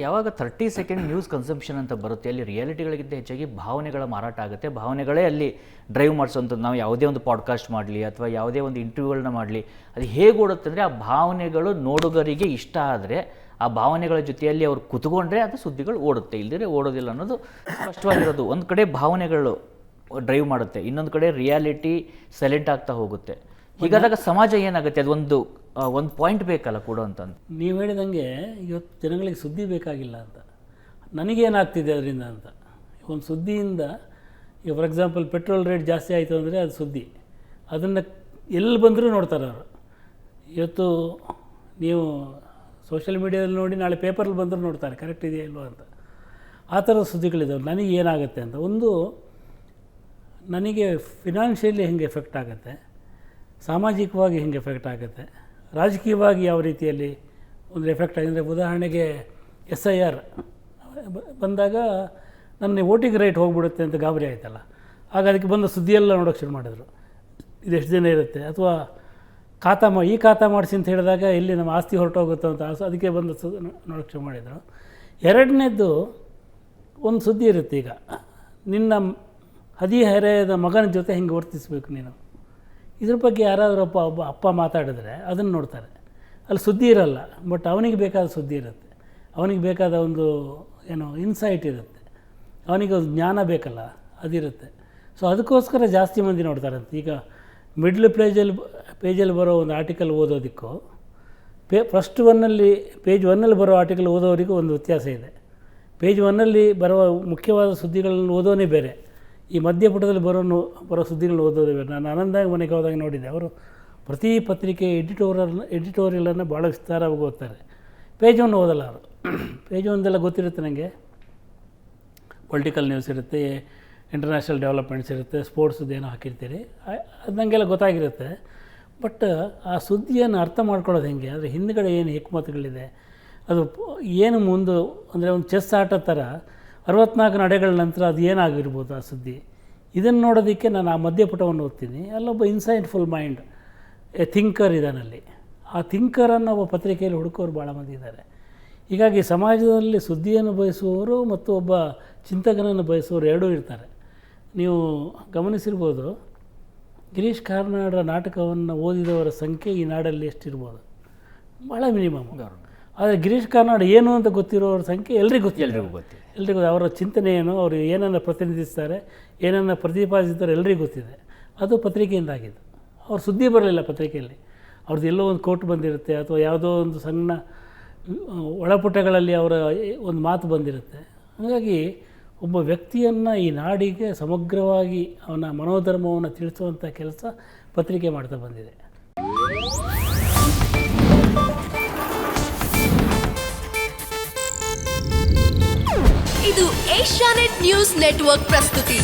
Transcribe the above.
ಯಾವಾಗ 30 second news consumption ಅಂತ ಬರುತ್ತೆ, ಅಲ್ಲಿ ರಿಯಾಲಿಟಿಗಳಿಗಿಂತ ಹೆಚ್ಚಾಗಿ ಭಾವನೆಗಳ ಮಾರಾಟ ಆಗುತ್ತೆ. ಭಾವನೆಗಳೇ ಅಲ್ಲಿ ಡ್ರೈವ್ ಮಾಡಿಸೋಂಥದ್ದು. ನಾವು ಯಾವುದೇ ಒಂದು ಪಾಡ್ಕಾಸ್ಟ್ ಮಾಡಲಿ ಅಥವಾ ಯಾವುದೇ ಒಂದು ಇಂಟರ್ವ್ಯೂಗಳನ್ನ ಮಾಡಲಿ, ಅದು ಹೇಗೆ ಓಡುತ್ತೆ ಅಂದರೆ ಆ ಭಾವನೆಗಳು ನೋಡುಗರಿಗೆ ಇಷ್ಟ ಆದರೆ ಆ ಭಾವನೆಗಳ ಜೊತೆಯಲ್ಲಿ ಅವ್ರು ಕುತ್ಕೊಂಡ್ರೆ ಅದು ಸುದ್ದಿಗಳು ಓಡುತ್ತೆ, ಇಲ್ಲದೇ ಓಡೋದಿಲ್ಲ ಅನ್ನೋದು ಸ್ಪಷ್ಟವಾಗಿರೋದು. ಒಂದು ಕಡೆ ಭಾವನೆಗಳು ಡ್ರೈವ್ ಮಾಡುತ್ತೆ, ಇನ್ನೊಂದು ಕಡೆ ರಿಯಾಲಿಟಿ ಸೈಲೆಂಟ್ ಆಗ್ತಾ ಹೋಗುತ್ತೆ. ಹೀಗಾದಾಗ ಸಮಾಜ ಏನಾಗುತ್ತೆ, ಅದು ಒಂದು ಪಾಯಿಂಟ್ ಬೇಕಲ್ಲ ಕೊಡು ಅಂತಂದು. ನೀವು ಹೇಳಿದಂಗೆ ಇವತ್ತು ಜನಗಳಿಗೆ ಸುದ್ದಿ ಬೇಕಾಗಿಲ್ಲ ಅಂತ, ನನಗೇನಾಗ್ತಿದೆ ಅದರಿಂದ ಅಂತ. ಒಂದು ಸುದ್ದಿಯಿಂದ ಈಗ ಫಾರ್ ಎಕ್ಸಾಂಪಲ್ ಪೆಟ್ರೋಲ್ ರೇಟ್ ಜಾಸ್ತಿ ಆಯಿತು ಅಂದರೆ ಅದು ಸುದ್ದಿ, ಅದನ್ನು ಎಲ್ಲಿ ಬಂದರೂ ನೋಡ್ತಾರೆ ಅವರು. ಇವತ್ತು ನೀವು ಸೋಷಿಯಲ್ ಮೀಡಿಯಾದಲ್ಲಿ ನೋಡಿ ನಾಳೆ ಪೇಪರಲ್ಲಿ ಬಂದರೂ ನೋಡ್ತಾರೆ ಕರೆಕ್ಟ್ ಇದೆಯಾ ಇಲ್ವೋ ಅಂತ. ಆ ಥರದ ಸುದ್ದಿಗಳಿದ್ದಾವೆ. ನನಗೆ ಏನಾಗುತ್ತೆ ಅಂತ, ಒಂದು ನನಗೆ ಫಿನಾನ್ಷಿಯಲಿ ಹೆಂಗೆ ಎಫೆಕ್ಟ್ ಆಗುತ್ತೆ, ಸಾಮಾಜಿಕವಾಗಿ ಹೆಂಗೆ ಎಫೆಕ್ಟ್ ಆಗುತ್ತೆ, ರಾಜಕೀಯವಾಗಿ ಯಾವ ರೀತಿಯಲ್ಲಿ ಒಂದು ಎಫೆಕ್ಟ್ ಆಗಿದೆ. ಉದಾಹರಣೆಗೆ SIR ಬಂದಾಗ ನನ್ನ ವೋಟಿಂಗ್ ರೈಟ್ ಹೋಗಿಬಿಡುತ್ತೆ ಅಂತ ಗಾಬರಿ ಆಯ್ತಲ್ಲ, ಆಗ ಅದಕ್ಕೆ ಬಂದ ಸುದ್ದಿಯೆಲ್ಲ ನೋಡೋಕ್ಕೆ ಶುರು ಮಾಡಿದ್ರು, ಇದೆಷ್ಟು ದಿನ ಇರುತ್ತೆ. ಅಥವಾ ಈ ಖಾತಾ ಮಾಡಿಸಿ ಅಂತ ಹೇಳಿದಾಗ ಇಲ್ಲಿ ನಮ್ಮ ಆಸ್ತಿ ಹೊರಟೋಗುತ್ತೋ ಅಂತ ಅದಕ್ಕೆ ಬಂದ ನೋಡೋಕ್ಕೆ ಶುರು ಮಾಡಿದರು. ಎರಡನೇದ್ದು ಒಂದು ಸುದ್ದಿ ಇರುತ್ತೆ, ಈಗ ನಿನ್ನ ಹದಿಹರೆಯದ ಮಗನ ಜೊತೆ ಹೆಂಗೆ ವರ್ತಿಸಬೇಕು ನೀನು, ಇದ್ರ ಬಗ್ಗೆ ಯಾರಾದರೂ ಒಬ್ಬ ಅಪ್ಪ ಮಾತಾಡಿದ್ರೆ ಅದನ್ನು ನೋಡ್ತಾರೆ. ಅಲ್ಲಿ ಸುದ್ದಿ ಇರಲ್ಲ, ಬಟ್ ಅವನಿಗೆ ಬೇಕಾದ ಸುದ್ದಿ ಇರುತ್ತೆ, ಅವನಿಗೆ ಬೇಕಾದ ಒಂದು ಇನ್ಸೈಟ್ ಇರುತ್ತೆ, ಅವನಿಗೆ ಒಂದು ಜ್ಞಾನ ಬೇಕಲ್ಲ, ಅದಿರುತ್ತೆ. ಸೊ ಅದಕ್ಕೋಸ್ಕರ ಜಾಸ್ತಿ ಮಂದಿ ನೋಡ್ತಾರಂತೆ. ಈಗ ಮಿಡ್ಲ್ ಪೇಜಲ್ಲಿ ಬರೋ ಒಂದು ಆರ್ಟಿಕಲ್ ಓದೋದಕ್ಕೂ ಫಸ್ಟ್ ಪೇಜ್ 1ನಲ್ಲಿ ಬರೋ ಆರ್ಟಿಕಲ್ ಓದೋರಿಗೂ ಒಂದು ವ್ಯತ್ಯಾಸ ಇದೆ. ಪೇಜ್ 1ನಲ್ಲಿ ಬರುವ ಮುಖ್ಯವಾದ ಸುದ್ದಿಗಳನ್ನು ಓದೋನೇ ಬೇರೆ, ಈ ಮಧ್ಯಪುಟದಲ್ಲಿ ಬರೋ ಸುದ್ದಿಗಳನ್ನ ಓದೋದೇ ಬೇರೆ. ನಾನು ಆನಂದಾಗ ಮನೆಗೆ ಹೋದಾಗ ನೋಡಿದ್ದೆ, ಅವರು ಪ್ರತಿ ಪತ್ರಿಕೆ ಎಡಿಟೋರಿಯಲನ್ನು ಭಾಳ ವಿಸ್ತಾರವಾಗಿ ಓದ್ತಾರೆ. ಪೇಜ್ 1 ಓದಲ್ಲ ಅವರು. ಪೇಜ್ 1 ಗೊತ್ತಿರುತ್ತೆ ನನಗೆ, ಪೊಲಿಟಿಕಲ್ ನ್ಯೂಸ್ ಇರುತ್ತೆ, ಇಂಟರ್ನ್ಯಾಷನಲ್ ಡೆವಲಪ್ಮೆಂಟ್ಸ್ ಇರುತ್ತೆ, ಸ್ಪೋರ್ಟ್ಸ್ದು ಏನೋ ಹಾಕಿರ್ತೀರಿ, ಅದು ನನಗೆಲ್ಲ ಗೊತ್ತಾಗಿರುತ್ತೆ. ಬಟ್ ಆ ಸುದ್ದಿಯನ್ನು ಅರ್ಥ ಮಾಡ್ಕೊಳ್ಳೋದು ಹೆಂಗೆ, ಅದರ ಹಿಂದುಗಡೆ ಏನು ಹಿಕ್ಮತುಗಳಿದೆ, ಅದು ಏನು ಮುಂದೆ ಅಂದರೆ ಒಂದು ಚೆಸ್ ಆಟ ಥರ 64 ನಡೆಗಳ ನಂತರ ಅದು ಏನಾಗಿರ್ಬೋದು ಆ ಸುದ್ದಿ, ಇದನ್ನು ನೋಡೋದಕ್ಕೆ ನಾನು ಆ ಮಧ್ಯಪುಟವನ್ನು ಓದ್ತೀನಿ. ಅಲ್ಲೊಬ್ಬ ಇನ್ಸೈಟ್ಫುಲ್ ಮೈಂಡ್ ಥಿಂಕರ್ ಇದ್ದಾನಲ್ಲಿ, ಆ ಥಿಂಕರನ್ನು ಒಬ್ಬ ಪತ್ರಿಕೆಯಲ್ಲಿ ಹುಡುಕೋರು ಭಾಳ ಮಂದಿ ಇದ್ದಾರೆ. ಹೀಗಾಗಿ ಸಮಾಜದಲ್ಲಿ ಸುದ್ದಿಯನ್ನು ಬಯಸುವವರು ಮತ್ತು ಒಬ್ಬ ಚಿಂತಕನನ್ನು ಬಯಸುವವರು ಎರಡೂ ಇರ್ತಾರೆ. ನೀವು ಗಮನಿಸಿರ್ಬೋದು, ಗಿರೀಶ್ ಕಾರ್ನಾಡ್ರ ನಾಟಕವನ್ನು ಓದಿದವರ ಸಂಖ್ಯೆ ಈ ನಾಡಲ್ಲಿ ಎಷ್ಟಿರ್ಬೋದು, ಭಾಳ ಮಿನಿಮಮ್. ಆದರೆ ಗಿರೀಶ್ ಕಾರ್ನಾಡ್ ಏನು ಅಂತ ಗೊತ್ತಿರೋರ ಸಂಖ್ಯೆ ಎಲ್ರಿಗೂ ಗೊತ್ತಿದೆ. ಅವರ ಚಿಂತನೆ ಏನು, ಅವರು ಏನನ್ನು ಪ್ರತಿನಿಧಿಸ್ತಾರೆ, ಏನನ್ನು ಪ್ರತಿಪಾದಿಸ್ತಾರೆ ಎಲ್ರಿಗೂ ಗೊತ್ತಿದೆ. ಅದು ಪತ್ರಿಕೆಯಿಂದ ಆಗಿದ್ದು. ಅವ್ರು ಸುದ್ದಿ ಬರಲಿಲ್ಲ ಪತ್ರಿಕೆಯಲ್ಲಿ, ಅವ್ರದ್ದು ಎಲ್ಲೋ ಒಂದು ಕೋಟ್ ಬಂದಿರುತ್ತೆ ಅಥವಾ ಯಾವುದೋ ಒಂದು ಸಣ್ಣ ಒಳಪುಟಗಳಲ್ಲಿ ಅವರ ಒಂದು ಮಾತು ಬಂದಿರುತ್ತೆ. ಹಾಗಾಗಿ ಒಬ್ಬ ವ್ಯಕ್ತಿಯನ್ನು ಈ ನಾಡಿಗೆ ಸಮಗ್ರವಾಗಿ ಅವನ ಮನೋಧರ್ಮವನ್ನು ತಿಳಿಸುವಂಥ ಕೆಲಸ ಪತ್ರಿಕೆ ಮಾಡ್ತಾ ಬಂದಿದೆ. ಇದು ಏಷ್ಯಾನೆಟ್ ನ್ಯೂಸ್ ನೆಟ್ವರ್ಕ್ ಪ್ರಸ್ತುತಿ.